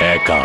একা।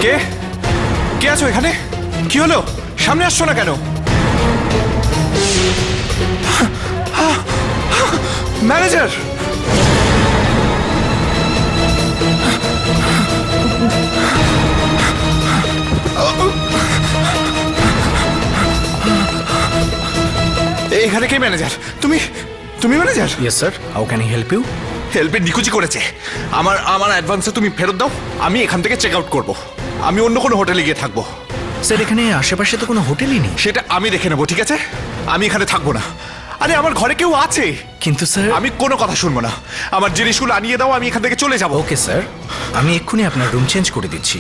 কে কে আছো এখানে? কি হলো? সামনে আসছো না কেন? ম্যানেজার! এখানে কে ম্যানেজার? তুমি তুমি manager? Yes sir, how can I help you? হেল্পের নিকুচি করেছে। আমার অ্যাডভান্সটা তুমি ফেরত দাও, আমি এখান থেকে চেক আউট করবো। আমি অন্য কোনো হোটেলে গিয়ে থাকবো। স্যার এখানে আশেপাশে তো কোনো হোটেলই নেই। সেটা আমি দেখে নেবো, ঠিক আছে? আমি এখানে থাকবো না। আরে আমার ঘরে কেউ আছে। কিন্তু স্যার আমি কোনো কথা শুনবো না। আমার জিনিসগুলো আনিয়ে দাও, আমি এখান থেকে চলে যাবো। ওকে স্যার, আমি এক্ষুনি আপনার রুম চেঞ্জ করে দিচ্ছি,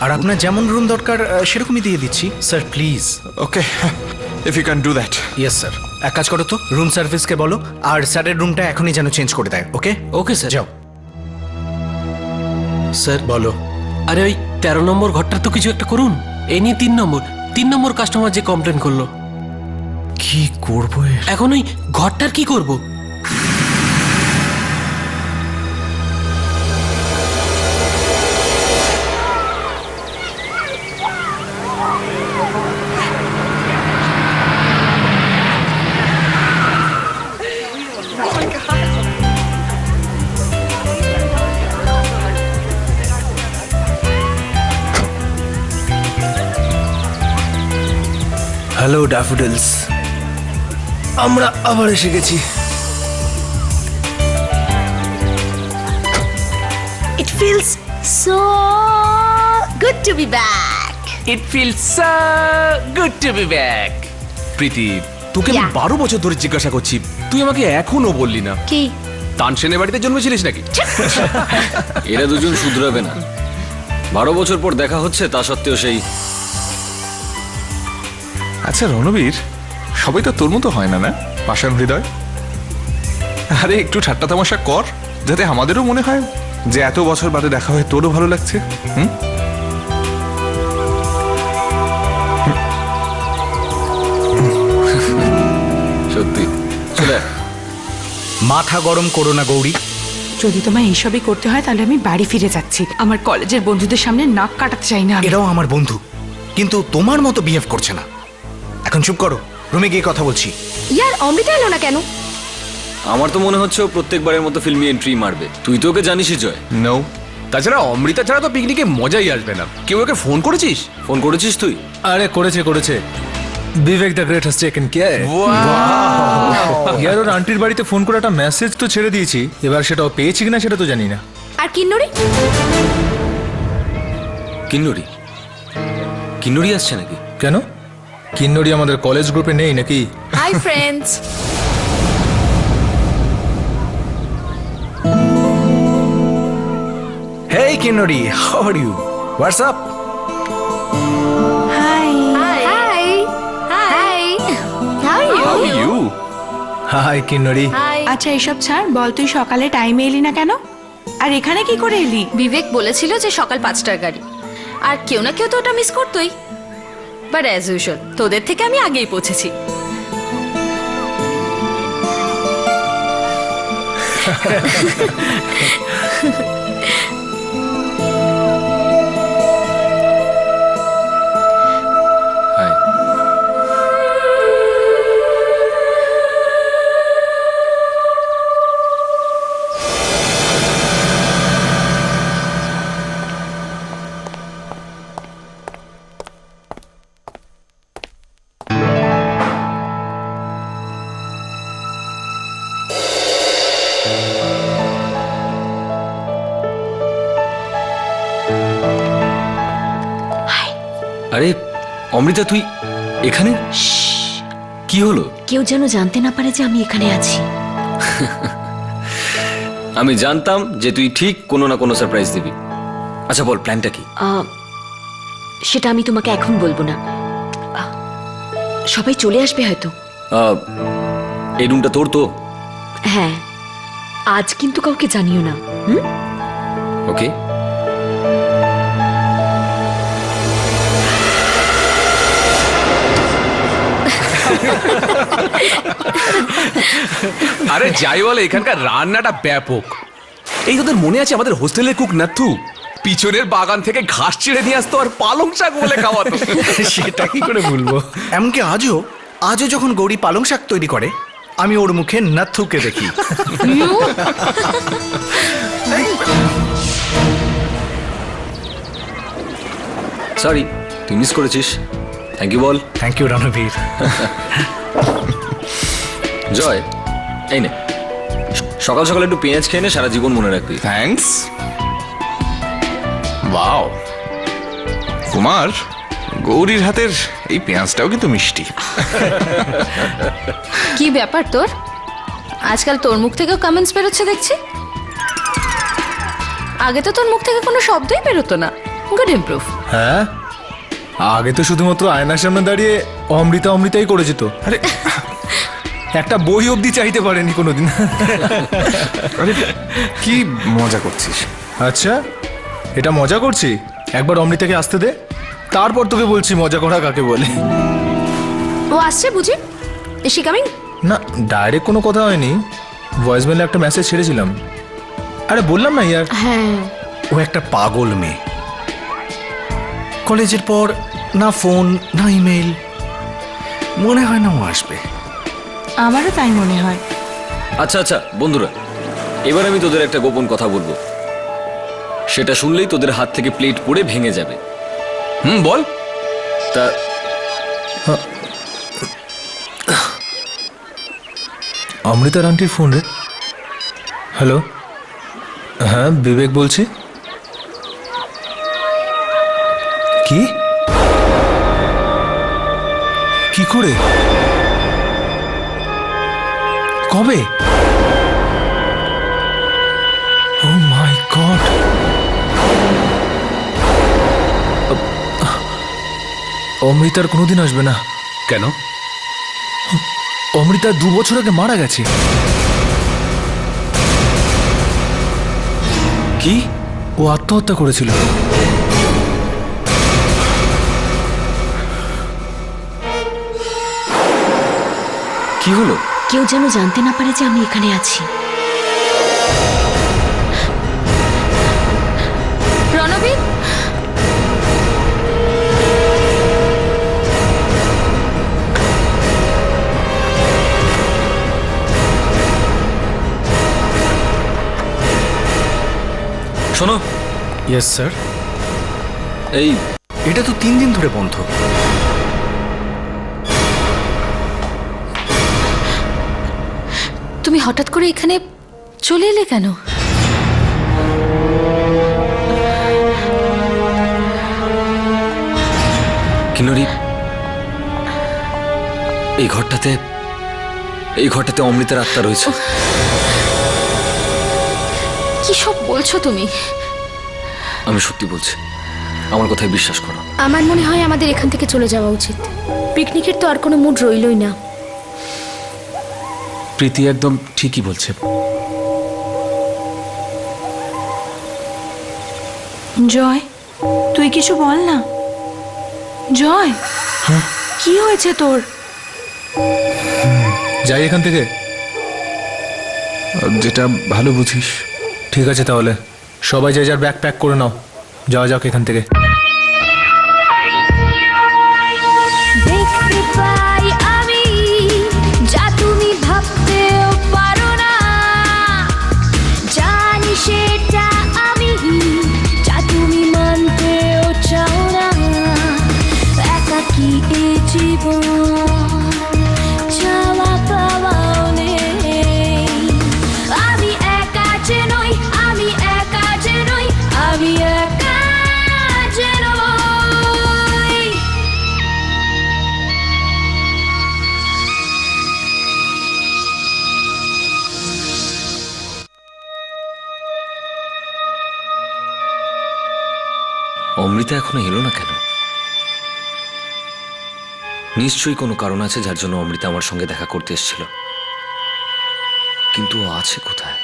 আর আপনার যেমন রুম দরকার সেরকমই দিয়ে দিচ্ছি। Sir please. Okay, if you can do that. Yes sir, এক কাজ করো তো, রুম সার্ভিসকে বলো আর স্যারের রুমটা এখনই যেন চেঞ্জ করে দেয়। ওকে ওকে স্যার। যাও। স্যার বলো। আরে ওই 13 নম্বর ঘরটা তো কিছু একটা করুন। এই নিয়ে 3 নম্বর কাস্টমার যে কমপ্লেন করলো। কি করবো এখন ওই ঘরটার কি করব? হ্যালো ড্যাফোডিলস, আমরা আবার এসে গেছি। It feels so good to be back. It feels so good to be back. প্রীতি, তোকে আমি Yeah. 12 বছর ধরে জিজ্ঞাসা করছি, তুই আমাকে এখনো বললি না কি? তানসেনের বাড়িতে জন্মেছিলিস নাকি? এরা দুজন শুধরাবে না। 12 বছর পর দেখা হচ্ছে, তা সত্ত্বেও সেই। আচ্ছা রণবীর, সবাই তো তোর মতো হয় না, না পাষাণ হৃদয়? আরে একটু ঠাট্টা তামাশা কর, যাতে আমাদেরও মনে হয় যে এত বছর বাদে দেখা হয়ে তোরও ভালো লাগছে। সত্যি চলে আয়। মাথা গরম করো না গৌরী। যদি তোমায় এইসবই করতে হয় তাহলে আমি বাড়ি ফিরে যাচ্ছি। আমার কলেজের বন্ধুদের সামনে নাক কাটাতে চাই না আমি। এরাও আমার বন্ধু, কিন্তু তোমার মতো বিহেভ করছে না। এখন চুপ করো, রুমে গিয়ে কথা বলছি। ইয়ার অমৃতা এলো না কেন? আমার তো মনে হচ্ছে ও প্রত্যেকবারের মতো ফিল্মি এন্ট্রি মারবে। তুই তো ওকে জানিসই জয়। নো, তাছাড়া অমৃতা ছাড়া তো পিকনিকে মজাই আসবে না। কেউ ওকে ফোন করেছিস? ফোন করেছিস তুই? আরে করেছে বিবেক দ্য গ্রেট হাজ টেকেন কেয়ার। ইয়ার ওর আন্টির বাড়িতে ফোন করে একটা মেসেজ তো ছেড়ে দিয়েছি, এবার সেটাও পেয়েছি কিনা সেটা তো জানি না। আর কিন্নরি? কিন্নরি? কিন্নরি আসছে নাকি? কেন, কিন্নরি আমাদের কলেজ গ্রুপে নেই নাকি? Hi friends. Hey Kinnori, how are you? What's up? Hi. Hi hi hi. How are you? Hi Kinnori. Hi. আচ্ছা এসব ছাড়, বল তুই সকালে টাইমে এলি না কেন? আর এখানে কি করে এলি? বিবেক বলেছিল যে সকাল 5টার গাড়ি, আর কেউ না কেউ তো ওটা মিস করতোই। বাট অ্যাজ ইউজুয়াল তোদের থেকে আমি আগেই পৌঁছেছি। হাই। আরে অমৃতা, তুই এখানে? কি হলো? কেউ যেন জানতে না পারে যে আমি এখানে আছি। আমি জানতাম যে তুই ঠিক কোনো না কোনো সারপ্রাইজ দিবি। আচ্ছা বল, প্ল্যানটা কি? সেটা আমি তোমাকে এখন বলবো না। সবাই চলে আসবে হয়তো। এই রুমটা তোর তো? হ্যাঁ, আজ কিন্তু কাউকে জানিও না। ওকে। আরে যাই বলে, এখানকার রান্নাটা ব্যাপক। এই তোদের মনে আছে আমাদের হোস্টেলের কুক নাথু পিছনের বাগান থেকে ঘাস ছিঁড়ে নিয়ে আসতো আর পালং শাক বলে খাওয়াতো? সেটা কি করে ভুলবো। এমনকি আজও যখন গৌরী পালং শাক তৈরি করে, আমি ওর মুখে নাথুকে দেখি। সরি, তুই মিস করেছিস। থ্যাংক ইউ বল। Thank you Ranbir. জয়, এই নে, সকাল সকাল একটু পেঁয়াজ খেয়ে নে, সারা জীবন মনে রাখবি। থ্যাঙ্কস। ওয়াও কুমার, গৌরীর হাতের এই পেঁয়াজটাও কিন্তু মিষ্টি। কি ব্যাপার তোর? আজকাল তোর মুখ থেকেও কমেন্টস বেরোচ্ছে দেখছি। আগে তো তোর মুখ থেকে কোনো শব্দই বেরোতো না। Good improve. হ্যাঁ, আগে তো শুধুমাত্র আয়নার সামনে দাঁড়িয়ে অমৃতাই করে যেত। আরে একটা বই অবধি চাইতে পারেনি কোনোদিন। আরে কি মজা করছিস? আচ্ছা, এটা মজা করছি? একবার অমৃতাকে আসতে দে, তারপর তোকে বলছি মজা করা কাকে বলে। ও আসছে বুঝি? Is she coming? না, ডাইরেক্ট কোনো কথা হয়নি, ভয়েস মেলে একটা মেসেজ ছেড়েছিলাম। আরে বললাম না ইয়ার। হ্যাঁ, ও একটা পাগল মেয়ে। কলেজের পর না ফোন না ইমেল, মনে হয় না ও আসবে। আমারও তাই মনে হয়। আচ্ছা আচ্ছা বন্ধুরা, এবার আমি তোদের একটা গোপন কথা বলবো, সেটা শুনলেই তোদের হাত থেকে প্লেট পড়ে ভেঙে যাবে। বল। তা অমৃতার আন্টির ফোন রে। হ্যালো, হ্যাঁ বিবেক বলছি। কি কি করে, কবে? ও মাই গড, অমৃতার কোনোদিন আসবে না। কেন? অমৃতা 2 বছর আগে মারা গেছে। কি? ও আত্মহত্যা করেছিল। কি হলো? কেউ যেন জানতে না পারে যে আমি এখানে আছি। রণবীর, শোনো। Yes sir. এই এটা তো 3 দিন ধরে বন্ধ। তুমি হঠাৎ করে এখানে চলে এলে কেন? কিন্নরি, এই ঘরটাতে অমৃতার আত্মা রয়েছে। কি সব বলছো তুমি? আমি সত্যি বলছি, আমার কথায় বিশ্বাস করো। আমার মনে হয় আমাদের এখান থেকে চলে যাওয়া উচিত। পিকনিকের তো আর কোনো মুড রইলই না। প্রীতি একদম ঠিকই বলছে। জয়, তুই কিছু বল না। জয়, কি হয়েছে তোর? যাই এখান থেকে। যেটা ভালো বুঝিস। ঠিক আছে, তাহলে সবাই যে যার ব্যাগ প্যাক করে নাও, যাওয়া যাক এখান থেকে। দেখতে পাই আমি যা তুমি ভাবতেও পারো না, জানি সেটা আমি যা তুমি মানতেও চাও না। একাকী এ জীবন, চাওয়া পাওয়াও নেই। আমি একা যে নই, আমি একা যে নই, আমি একা যে নই। অমৃতা এখনো এলো না কেন? নিশ্চয়ই কোনো কারণ আছে যার জন্য অমৃতা আমার সঙ্গে দেখা করতে এসেছিল, কিন্তু ও আছে কোথায়?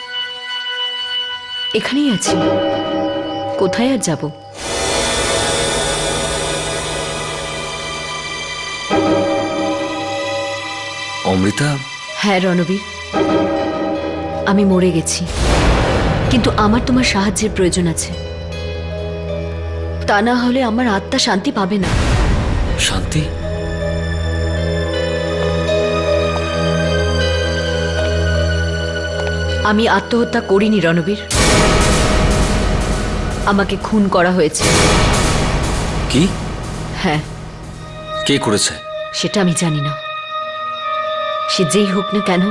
এখানেই আছি, কোথায় আর যাব? অমৃতা? হ্যাঁ রণবীর, আমি মরে গেছি, কিন্তু আমার তোমার সাহায্যের প্রয়োজন আছে। তা না হলে আমার আত্মা শান্তি পাবে না। শান্তি? আমি আত্মহত্যা করিনি রণবীর, আমাকে খুন করা হয়েছে। কি? হ্যাঁ। কে করেছে? সেটা আমি জানি না, সে যেই হোক না কেন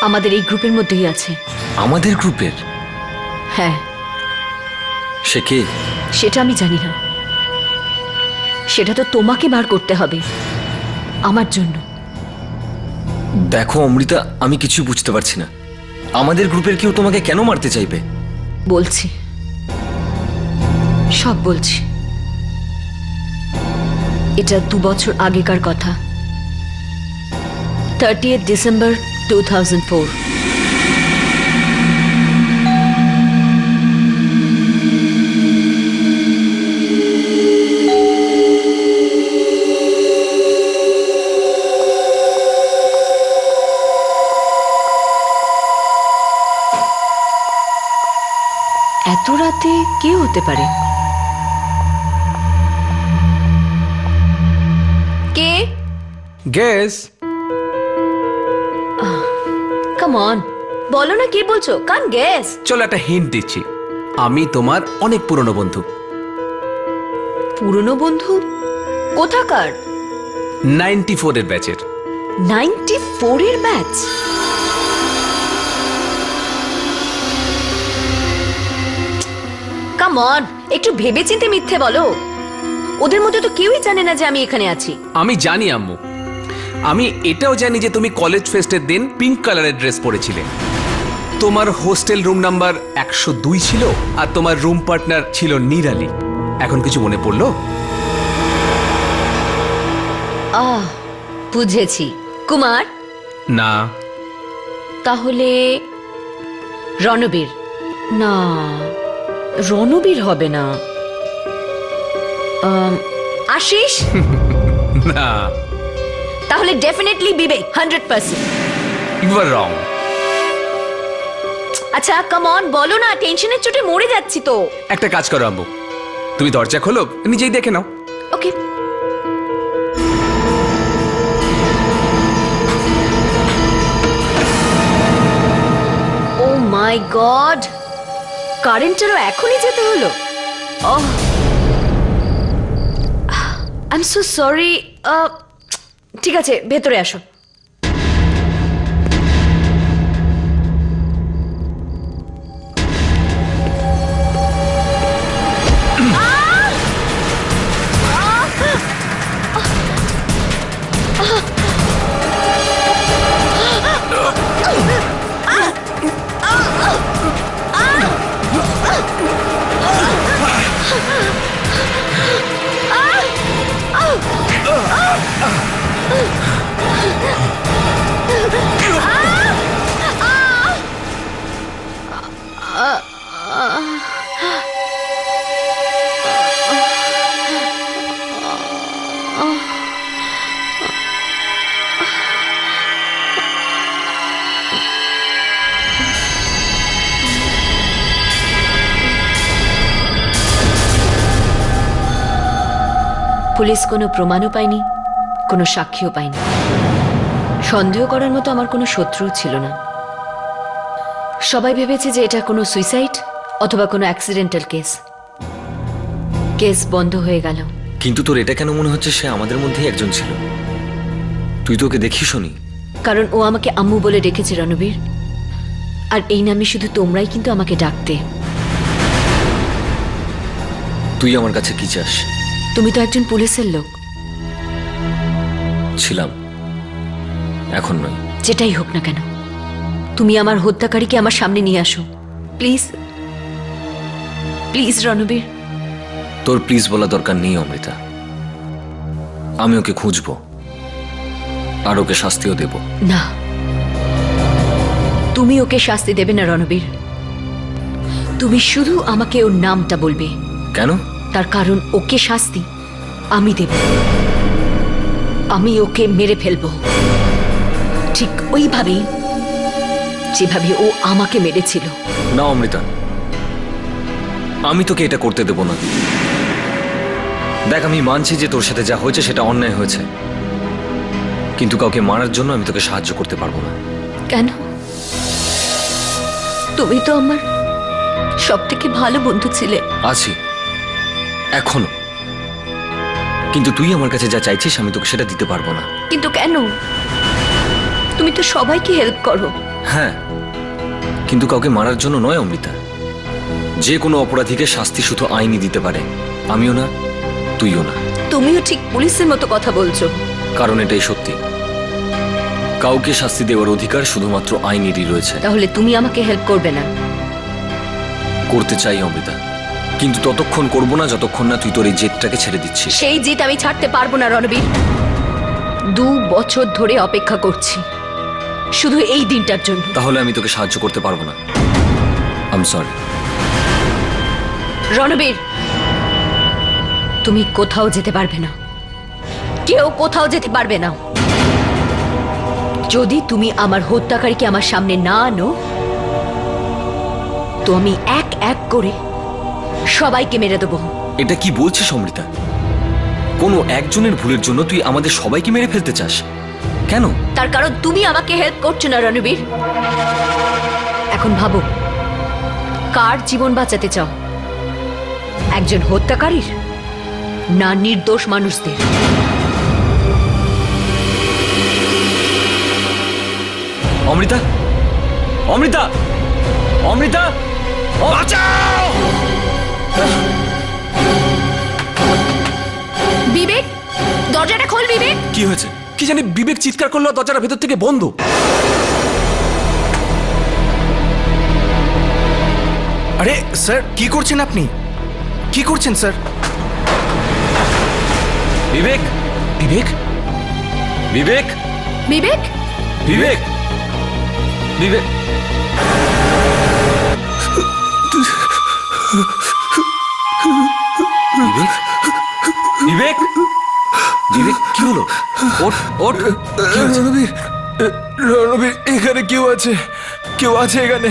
আমাদের এই গ্রুপের মধ্যেই আছে। আমাদের গ্রুপের? হ্যাঁ। সে কে? সেটা আমি জানি না, সেটা তো তোমাকে বার করতে হবে আমার জন্য। দেখো অমৃতা, আমি কিছু বুঝতে পারছি না। আমাদের গ্রুপের কেউ তোমাকে কেন মারতে চাইবে? বলছি, সব বলছি। এটা 2 বছর আগেকার কথা, 30 ডিসেম্বর 2004। এত রাতে কে হতে পারে? কে? গেস। কাম অন, বলো না কি বলছো, কান গেস। চলো একটা হিন্ট দিচ্ছি, আমি তোমার অনেক পুরনো বন্ধু। পুরনো বন্ধু? কোথাকার? 94 এর ব্যাচের। 94 এর ব্যাচ? কাম অন, একটু ভেবেচিন্তে মিথ্যে বলো। ওদের মধ্যে তো কেউই জানে না যে আমি এখানে আছি। আমি জানি আম্মু, আমি এটাও জানি যে তুমি কলেজ ফেস্টের দিন পিঙ্ক কালারের ড্রেস পরেছিলে। তোমার হোস্টেল রুম নাম্বার 102 ছিল, আর তোমার রুম পার্টনার ছিল নিরালি। এখন কিছু মনে পড়লো? বুঝেছি, কুমার। না। তাহলে রণবীর? না, রণবীর হবে না। আশিস? না। তাহলে ডেফিনেটলি বিবেক, 100%। ইউ আর রং। আচ্ছা কাম অন, বলো না, টেনশনের চোটে মরে যাচ্ছি তো। একটা কাজ করো আম্মু, তুমি দরজা খোলো, নিজেই দেখে নাও। ওকে। ও মাই গড, কারেন্টেরও এখনই যেতে হলো। I am so sorry. ঠিক আছে, ভেতরে আসো। পুলিশ কোনো প্রমাণও পায়নি, কোনো সাক্ষীও পায়নি। সন্দেহ করার মতো আমার কোনো শত্রু ছিল না। সবাই ভেবেছে যে এটা কোনো সুইসাইড অথবা কোনো অ্যাক্সিডেন্টাল কেস। কেস বন্ধ হয়ে গেল। কিন্তু তোর এটা কেন মনে হচ্ছে সে আমাদের মধ্যেই একজন ছিল? তুই তো ওকে দেখিসনি। কারণ ও আমাকে আম্মু বলে ডেকেছে রণবীর, আর এই নামে শুধু তোমরাই কিন্তু আমাকে ডাকতে। তুই আমার কাছে কি চাস? তুমি তো একজন পুলিশের লোক। ছিলাম, এখন নই। যেটাই হোক না কেন, তুমি আমার হত্যাকারীকে আমার সামনে নিয়ে আসো, প্লিজ। প্লিজ রণবীর, তোর প্লিজ বলা দরকার নেই অমৃতা। আমি ওকে খুঁজবো আর ওকে শাস্তিও দেব। না, তুমি ওকে শাস্তি দেবে না রণবীর। তুমি শুধু আমাকে ওর নামটা বলবে। কেন? তার কারণ ওকে শাস্তি আমি দেব। আমি ওকে মেরে ফেলবো, ঠিক ওইভাবেই যেভাবে ও আমাকে মেরেছিল। না অমৃতা, আমি তোকে এটা করতে দেব না। দেখ, আমি মানছি যে তোর সাথে যা হয়েছে সেটা অন্যায় হয়েছে, কিন্তু কাউকে মারার জন্য আমি তোকে সাহায্য করতে পারবো না। কেন? তুমি তো আমার সব থেকে ভালো বন্ধু ছিলে। আছি এখনো, কিন্তু তুই আমার কাছে যা চাইছিস আমি তোকে সেটা দিতে পারবো না। কিন্তু কেন? তুমি তো সবাইকে হেল্প করো। হ্যাঁ, কিন্তু কাউকে মারার জন্য নয় অমৃতা। যে কোনো অপরাধীকে শাস্তি শুধু আইনই দিতে পারে, আমিও না, তুইও না। তুমিও ঠিক পুলিশের মতো কথা বলছো। কারণ এটাই সত্যি, কাউকে শাস্তি দেওয়ার অধিকার শুধুমাত্র আইনেরই রয়েছে। তাহলে তুমি আমাকে হেল্প করবে না? করতে চাই অমৃতা, কিন্তু ততক্ষণ করবো না যতক্ষণ না তুই তোর এই জেদটাকে ছেড়ে দিচ্ছিস। সেই জিত আমি ছাড়তে পারবো না রণবীর। 2 বছর ধরে অপেক্ষা করছি শুধু এই দিনটার জন্য। তাহলে আমি তোকে সাহায্য করতে পারবো না। আই এম সরি রণবীর, তুমি কোথাও যেতে পারবে না। কেউ কোথাও যেতে পারবে না। যদি তুমি আমার হত্যাকারীকে আমার সামনে না আনো, তো আমি এক এক করে সবাইকে মেরে দেবো। এটা কি বলছিস অমৃতা? কোনো একজনের ভুলের জন্য তুই আমাদের সবাইকে মেরে ফেলতে চাস কেন? তার কারণ তুমি আমাকে হেল্প করছো না রণবীর। এখন ভাবো, কার জীবন বাঁচাতে চাও? একজন হত্যাকারীর, না নির্দোষ মানুষদের? অমৃতা, অমৃতা, অমৃতা, বাঁচাও! বিবেক, দরজাটা খোল বিবেক। কি হয়েছে? কি জানি, বিবেক চিৎকার করলো, দরজাটা ভেতর থেকে বন্ধ। আরে স্যার, কি করছেন আপনি? কি করছেন স্যার? বিবেক, বিবেক, বিবেক, বিবেক, বিবেক, বিবেক, বিবেক, বিবেক, বিবেক, কি হলো? ওঠ, ওঠ, কি হয়েছে? রণবীর, রণবীর, এখানে কেউ আছে, কেউ আছে এখানে,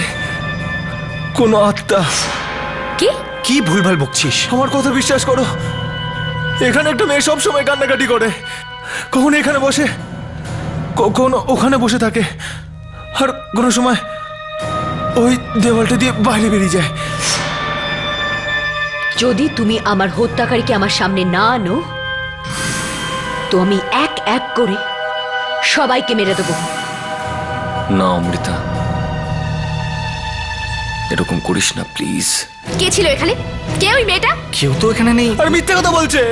কোনো আত্মা। কি? কি ভুলভাল বকছিস? আমার কথা বিশ্বাস করো, এখানে একটা মেয়ে সব সময় কান্নাকাটি করে। কখনো এখানে বসে, কখনো ওখানে বসে থাকে, আর কোনো সময় ওই দেওয়ালটা দিয়ে বাইরে বেরিয়ে যায়। যদি তুমি আমার হত্যাকারীকে আমার সামনে না আনো, তো আমি এক এক করে সবাইকে মেরে দেবো। না অমৃতা, এরকম করিস না প্লিজ। কে ছিল এখানে? কে ওই মেয়েটা? কেউ তো এখানে নেই। আর মিথ্যে কথা বলছে,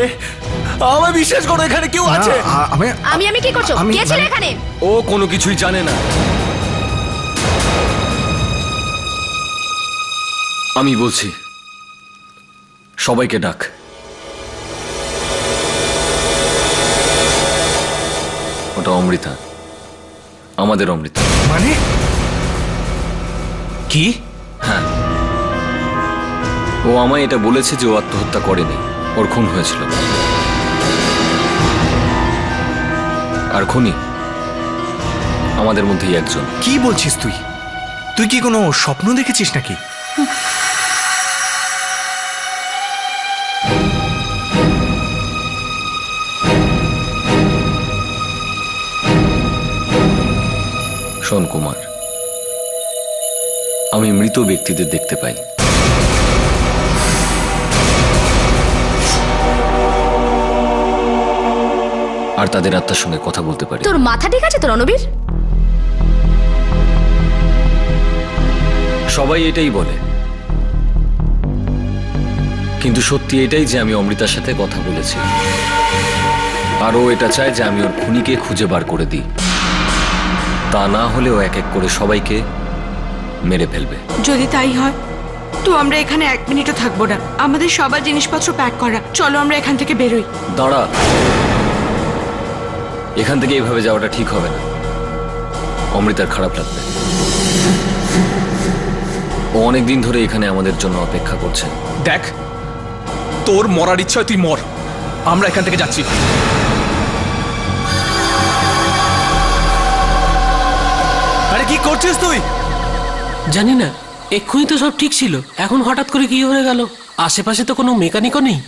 আমায় বিশ্বাস করো, এখানে কেউ আছে। আমি কি করছো? কে ছিল এখানে? ও কোনো কিছুই জানে না। আমি বলছি, সবাইকে ডাক। ওটা অমৃতা, আমাদের অমৃতা। মানে কি? হ্যাঁ, ও আমায় এটা বলেছে যে ও আত্মহত্যা করেনি, ওর খুন হয়েছিল। আর খুনি আমাদের মধ্যেই একজন। কি বলছিস তুই? তুই কি কোনো স্বপ্ন দেখেছিস নাকি? শোন কুমার, আমি মৃত ব্যক্তিদের দেখতে পাই, আর তাদের আত্মার সঙ্গে কথা বলতে পারি। তোর মাথা ঠিক আছে তো রণবীর? সবাই এটাই বলে, কিন্তু সত্যি এটাই যে আমি অমৃতার সাথে কথা বলেছি, আর ও এটা চায় যে আমি ওর খুনিকে খুঁজে বার করে দিই। তা না হলেও এক এক করে সবাইকে মেরে ফেলবে। যদি তাই হয় তো আমরা এখানে 1 মিনিটও থাকবো না। আমাদের সবার জিনিসপত্র প্যাক করা, চলো আমরা এখান থেকে বেরোই। দাঁড়া, এখান থেকে এইভাবে যাওয়াটা ঠিক হবে না। অমৃতার খারাপ লাগবে। ও অনেকদিন ধরে এখানে আমাদের জন্য অপেক্ষা করছে। দেখ, তোর মরার ইচ্ছা তুই মর, আমরা এখান থেকে যাচ্ছি। আরে কি করছিস তুই? জানি না, এক্ষুনি তো সব ঠিক ছিল, এখন হঠাৎ করে কি হয়ে গেল? আশেপাশে তো কোনো মেকানিকও নেই।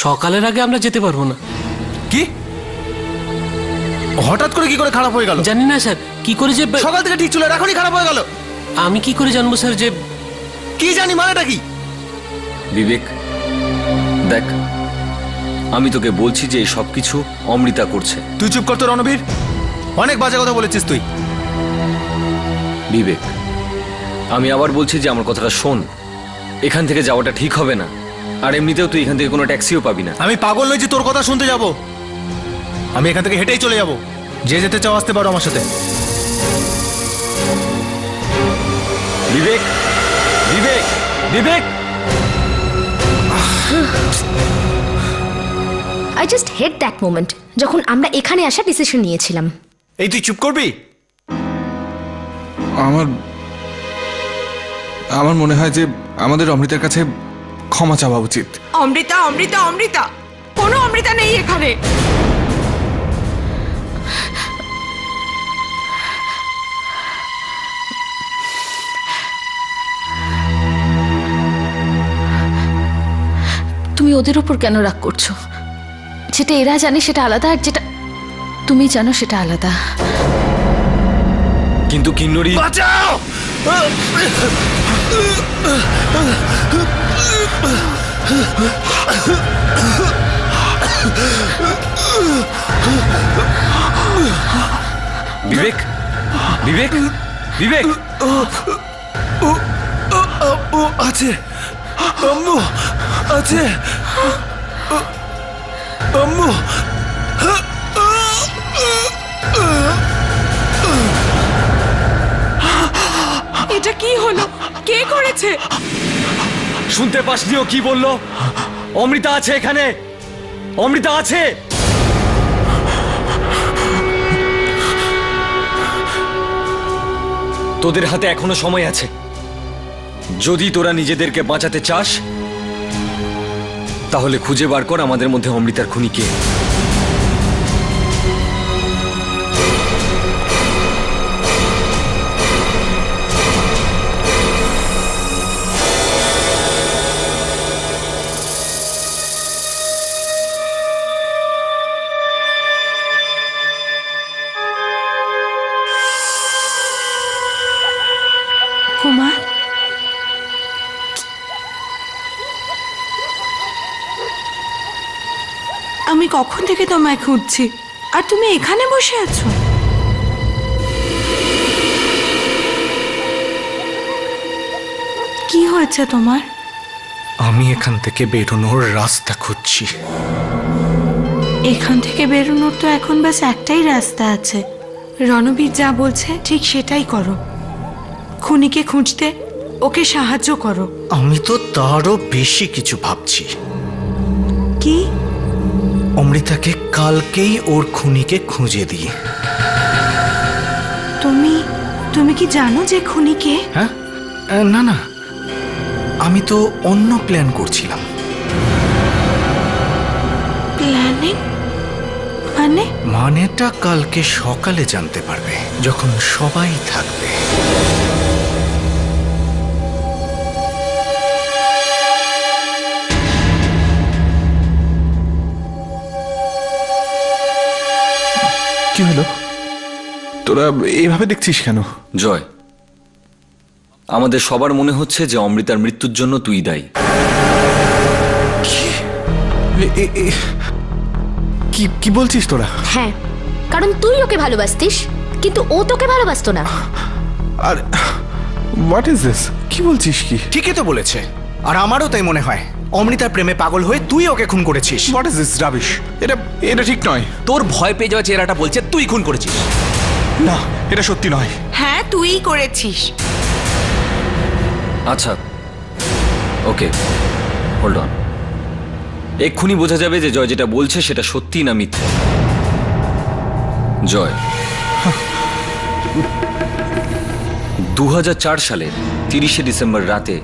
সকালের আগে আমরা যেতে পারবো না। কি হঠাৎ করে কি করে খারাপ হয়ে গেল? জানি না স্যার, কি করে যে সকাল থেকে ঠিক ছিল, এখনই খারাপ হয়ে গেল। আমি কি করে জানবো স্যার যে কি জানি মানেটা কি? বিবেক দেখ, আমি তোকে বলছি যে এই সবকিছু অমৃতা করছে। তুই চুপ কর তো রণবীর, অনেক বাজে কথা বলেছিস তুই। বিবেক, আমি আবার বলছি যে আমার কথাটা শোন। এখান থেকে যাওয়াটা ঠিক হবে না, আর এমনিতেও তুই এখান থেকে কোনো ট্যাক্সিও পাবি না। আমি পাগল নই যে তোর কথা শুনতে যাব। আমি এখান থেকে হেঁটেই চলে যাব। যে যেতে চাও আসতে পারো আমার সাথে। Vivek, Vivek, Vivek! I just hate that moment যখন আমরা এখানে আসা ডিসিশন নিয়েছিলাম। এই তুই চুপ করবি? আমার মনে হয় যে আমাদের অমৃতার কাছে ক্ষমা চাওয়া উচিত। অমৃতা, অমৃতা, অমৃতা, কোনো অমৃতা নেই এখানে। তুমি ওদের উপর কেন রাগ করছো? যেটা এরা জানে সেটা আলাদা, আর যেটা তুমি জানো সেটা আলাদা। কিন্তু কিন্নরি, বাঁচাও! বিবেক, বিবেক, বিবেক! ও আছে, আম্মু আছে, আম্মু। এটা কি হলো? কে করেছে? শুনতে পাসনি ও কি বললো? অমৃতা আছে এখানে, অমৃতা আছে। তোদের হাতে এখনো সময় আছে। যদি তোরা নিজেদেরকে বাঁচাতে চাস তাহলে খুঁজে বার কর আমাদের মধ্যে অমৃতার খুনি কে। কুমার, আমি কখন থেকে তোমায় খুঁজছি, আর তুমি এখানে বসে আছো? কি হয়েছে তোমার? আমি এখান থেকে বেরোনোর রাস্তা খুঁজছি। এখান থেকে বেরোনোর তো এখন ব্যাস একটাই রাস্তা আছে। রণবীর যা বলছে ঠিক সেটাই করো। খুনিকে খুঁজতে ওকে সাহায্য করো। আমি তো তারও বেশি কিছু ভাবছি। কি? অমৃতাকে কালকেই ওর খুনিকে খুঁজে দিই। তুমি কি জানো যে খুনিকে? হ্যাঁ, না না, আমি তো অন্য প্ল্যান করছিলাম। প্ল্যানিং মানে? মানেটা কালকে সকালে জানতে পারবে, যখন সবাই থাকবে। কি হলো? তোরা এইভাবে দেখছিস কেন? জয়, আমাদের সবার মনে হচ্ছে যে অমৃতার মৃত্যুর জন্য তুই দায়ী। কি কি বলছিস তোরা? হ্যাঁ, কারণ তুই ওকে ভালোবাসতিস কিন্তু ও তোকে ভালোবাসতো না। আর হোয়াট ইজ দিস? কি বলছিস কি? ঠিকই তো বলেছে, আর আমারও তাই মনে হয়। অমৃতার প্রেমে পাগল হয়ে তুই ওকে খুন করেছিস। What is this rubbish? এটা ঠিক নয়। তোর ভয় পেয়ে যাওয়া চেহারাটা বলছে তুই খুন করেছিস। না, এটা সত্যি নয়। হ্যাঁ, তুইই করেছিস। আচ্ছা, ওকে, হোল্ড অন। এক্ষুনি বোঝা যাবে যে জয় যেটা বলছে সেটা সত্যি না মিথ্যে। জয়, 2004 সালের 30শে ডিসেম্বর রাতে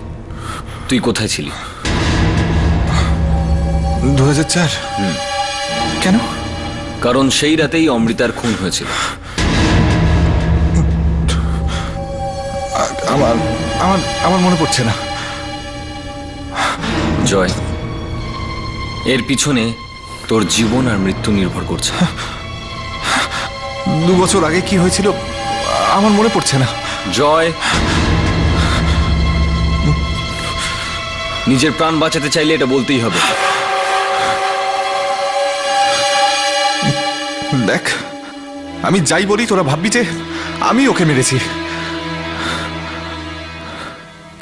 তুই কোথায় ছিলি? 2004? কেন? কারণ সেই রাতেই অমৃতার খুন হয়েছিল। আমার আমার আমার মনে পড়ছে না। জয়, এর পিছনে তোর জীবন আর মৃত্যু নির্ভর করছে। 2 বছর আগে কি হয়েছিল আমার মনে পড়ছে না। জয়, নিজের প্রাণ বাঁচাতে চাইলে এটা বলতেই হবে। দেখ, আমি যাই বলি তোরা ভাববি যে আমি ওকে মেরেছি।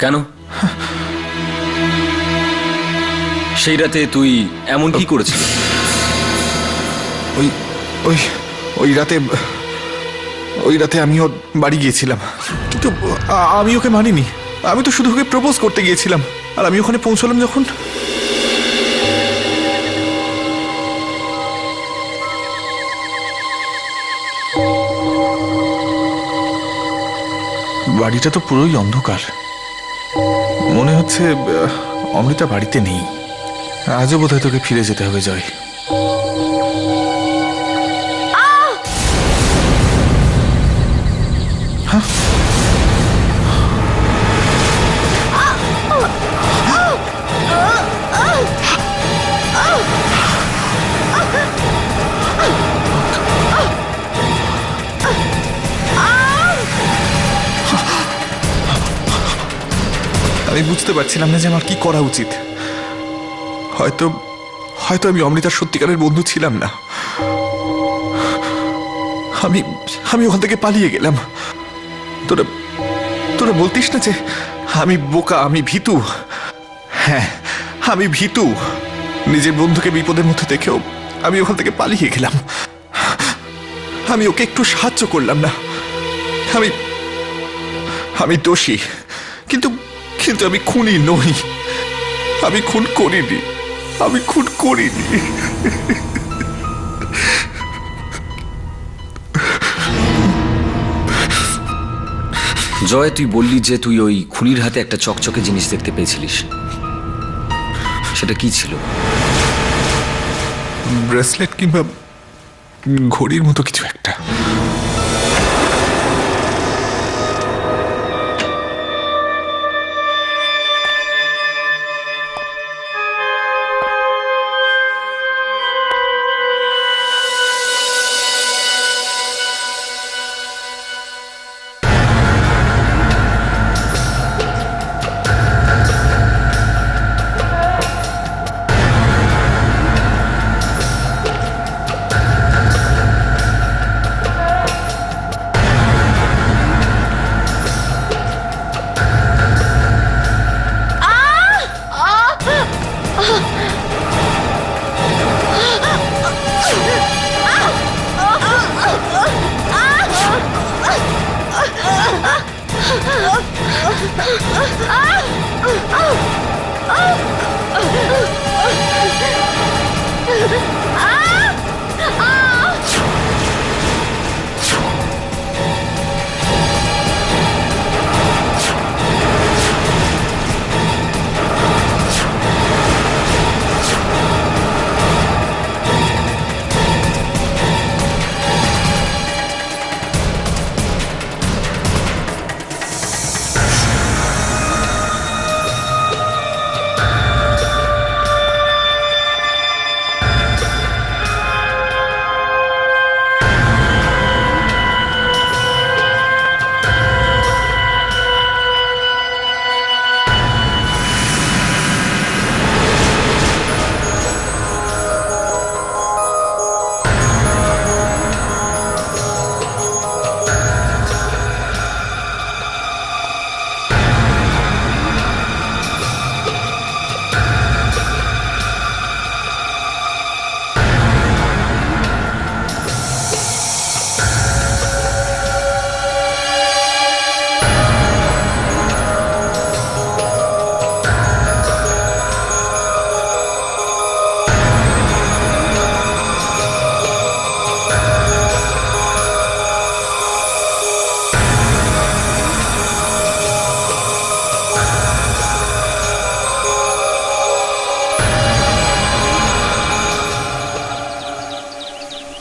কেন? সেই রাতে তুই এমন কি করেছিলি? ওই ওই ওই রাতে আমি ওর বাড়ি গিয়েছিলাম, কিন্তু আমি ওকে মানিনি। আমি তো শুধু ওকে প্রপোজ করতে গিয়েছিলাম, আর আমি ওখানে পৌঁছলাম যখন বাড়িটা তো পুরোই অন্ধকার। মনে হচ্ছে অমৃতা বাড়িতে নেই। আজও বোধহয় তোকে ফিরে যেতে হবে জয়। হ্যাঁ, আমি বুঝতে পারছিলাম না যে আমার কি করা উচিত। হয়তো হয়তো আমি অমৃতার সত্যিকারের বন্ধু ছিলাম না। আমি ওখান থেকে পালিয়ে গেলাম। তোরা তোরা বলতিস না যে আমি বোকা, আমি ভীতু। হ্যাঁ, আমি ভীতু। নিজের বন্ধুকে বিপদের মধ্যে দেখেও আমি ওখান থেকে পালিয়ে গেলাম। আমি ওকে একটু সাহায্য করলাম না। আমি দোষী, কিন্তু কিন্তু আমি খুনি নই। আমি খুন করিনি। আমি খুন করিনি। জয়, তুই বললি যে তুই ওই খুনির হাতে একটা চকচকে জিনিস দেখতে পেয়েছিলিস। সেটা কি ছিল? ব্রেসলেট কিংবা ঘড়ির মতো কিছু একটা।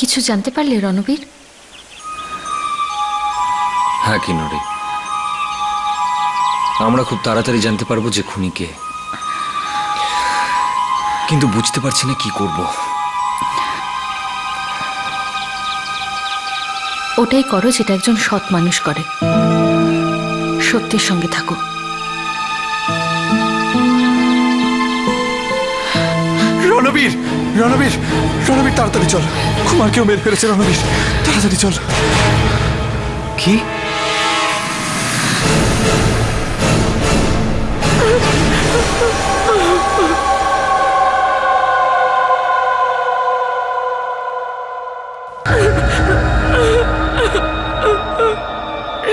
কিছু জানতে পারলে রণবীর? হ্যাঁ কিন্নরি, আমরা খুব তাড়াতাড়ি জানতে পারবো যে খুনি কে, কিন্তু বুঝতে পারছি না কি করব। ওটাই করো যেটা একজন সৎ মানুষ করে, সত্যের সঙ্গে থাকো। রণবীর রণবীর রণবীর তাড়াতাড়ি চল, কুমারকেও মেরে ফেলেছে রণবীর, তাড়াতাড়ি চল। কি?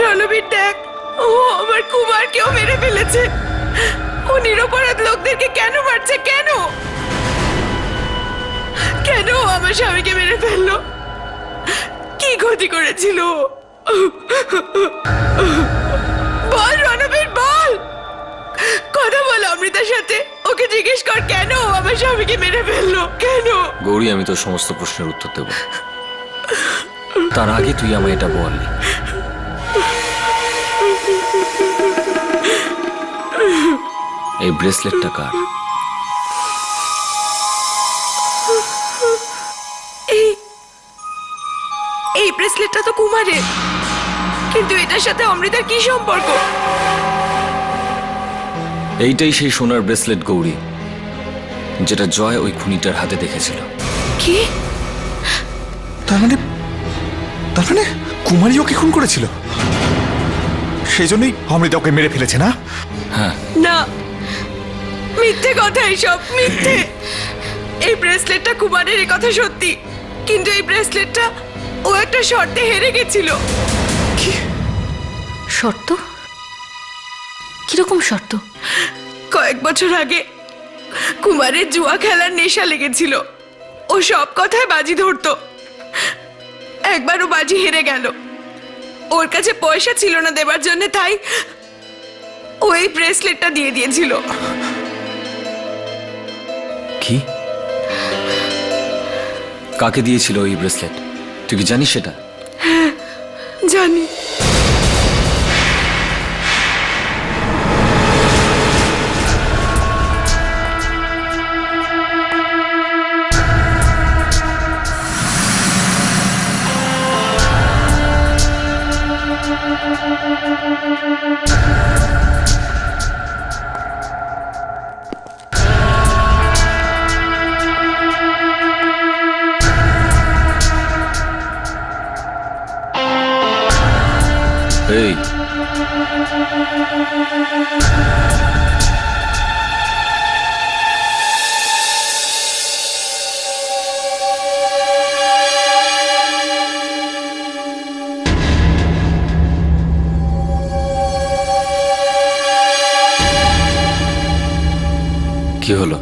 রণবীর দেখ, ও আমার কুমারকেও মেরে ফেলেছে। ও নিরপরাধ লোকদেরকে কেন মারছে? কেন কেন ও আমার স্বামীকে মেরে ফেললো? কি ক্ষতি করেছিল? বল রণবীর, বল, কথা বল অমৃতার সাথে। ওকে জিজ্ঞেস কর কেন ও আমার স্বামীকে মেরে ফেললো, কেন? গৌরী, আমি তোর সমস্ত প্রশ্নের উত্তর দেব, তার আগে তুই আমায় এটা বল, এই ব্রেসলেটটা কার? এই ব্রেসলেটটা তো কুমারের, কিন্তু এটার সাথে অমৃতার কি সম্পর্ক? এইটাই সেই সোনার ব্রেসলেট গৌরী, যেটা জয় ওই খুনিটার হাতে দেখেছিল। কি? তার মানে কুমারী ওকে খুন করেছিল, সেই জন্যই অমৃতা ওকে মেরে ফেলেছে না? হ্যাঁ। না, মিথ্যে কথা, এইসব মিথ্যে। এই ব্রেসলেটটা কুমারের, এই কথা সত্যি, কিন্তু এই ব্রেসলেটটা ও একটা শর্তে হেরে গেছিল। কি শর্ত? কিরকম শর্ত? কয়েক বছর আগে কুমারের জুয়া খেলার নেশা লেগেছিল, ও সব কথায় বাজি ধরতো। একবার ও বাজি হেরে গেল, ওর কাছে পয়সা ছিল না দেবার জন্য, তাই ও এই ব্রেসলেটটা দিয়ে দিয়েছিল। কি? কাকে দিয়েছিল এই ব্রেসলেট? তুই কি জানিস সেটা? হ্যাঁ জানি। এই কি হলো?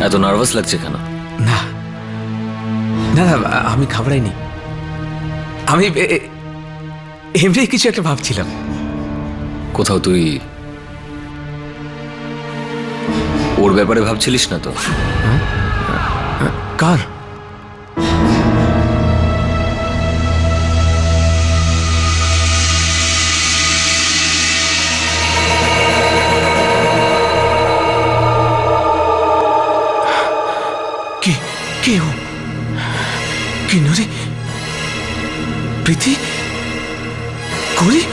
এত নার্ভাস লাগছে কেন? না না না, আমি ঘাবড়াইনি, আমি এমনি কিছু একটা ভাবছিলাম। কোথাও তুই ওর ব্যাপারে ভাবছিলিস না তো? কার? কে কে ও? কিন্নরি? প্রীতি? গৌরী?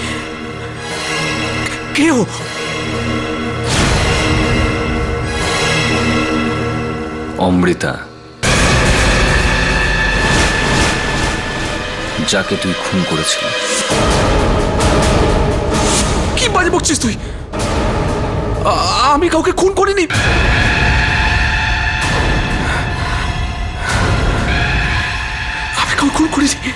কে ও? অমৃতা, যাকে তুই খুন করেছিলি। কি বাজে বকছিস তুই? আমি কাউকে খুন করিনি। আমি কাউকে খুন করিনি।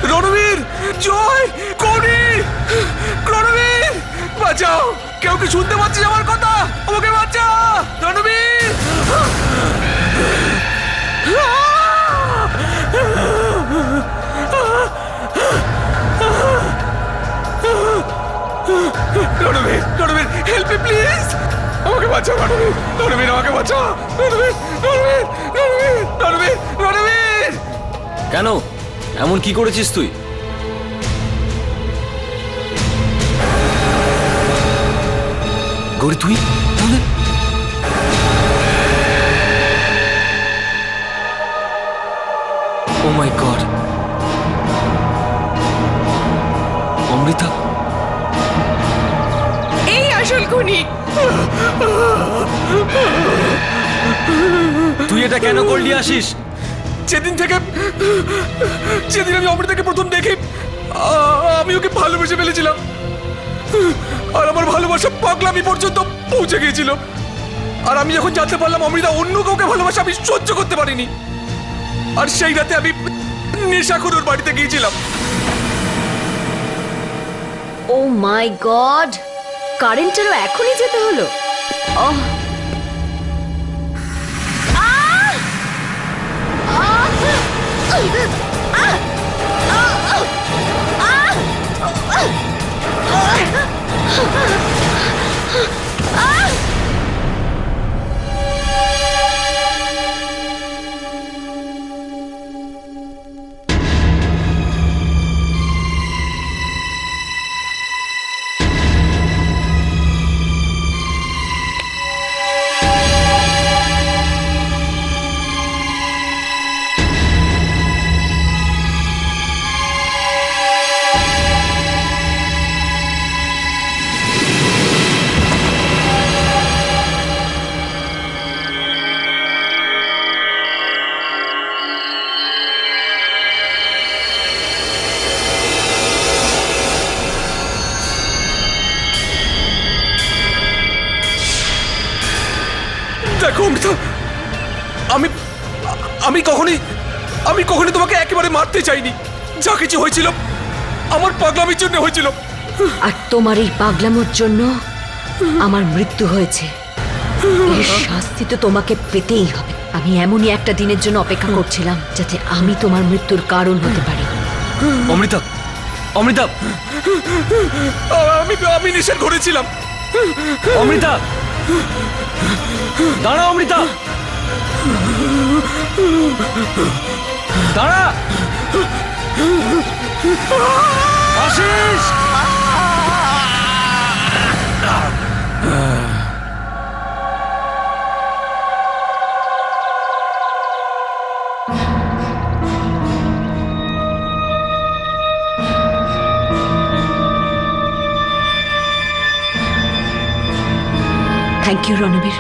রণবীর, জয়, কৌরি, রণবীর, বাঁচাও! কেউ কি শুনতে পাচ্ছিস আমার কথা? আমাকে বাঁচা, Ranbir! Ranbir, Ranbir, help me please! আমাকে বাঁচাও, রণবীর, রণবীর, আমাকে বাঁচাও, রণবীর, রণবীর, রণবীর, রণবীর, রণবীর! কেন? এমন কি করেছিস তুই? গৌরী, তুই তাহলে ও মাই গড, অমৃতা! এই আসল খুনি। তুই এটা কেন করলি আশিস? যেদিন আমি অমৃতাকে প্রথম দেখি, আমি ওকে ভালোবেসে ফেলেছিলাম। আর আমার ভালোবাসা পাগলামি পর্যন্ত পৌঁছে গিয়েছিল। আর আমি যখন জানতে পারলাম অমৃতা অন্য কাউকে ভালোবাসা, আমি সহ্য করতে পারিনি। আর সেই রাতে আমি নেশাখোরের বাড়িতে গিয়েছিলাম। ও মাই গড, কারেন্টেরও এখনই যেতে হলো। ওহ, দেখো অমৃতা, আমি কখনোই তোমাকে একেবারে মারতে চাইনি। যা কিছু হয়েছিল আমার পাগলামির জন্য হয়েছিল। আর তোমার এই পাগলামোর জন্য আমার মৃত্যু হয়েছে। এর শাস্তি তো তোমাকে পেতেই হবে। আমি এমনই একটা দিনের জন্য অপেক্ষা করছিলাম যাতে আমি তোমার মৃত্যুর কারণ হতে পারি। অমৃতা, অমৃতা, আমি নেশার ঘরে ছিলাম। অমৃতা, দাঁড়া অমৃতা, দাঁড়া! আশিস! Thank you Ranbir.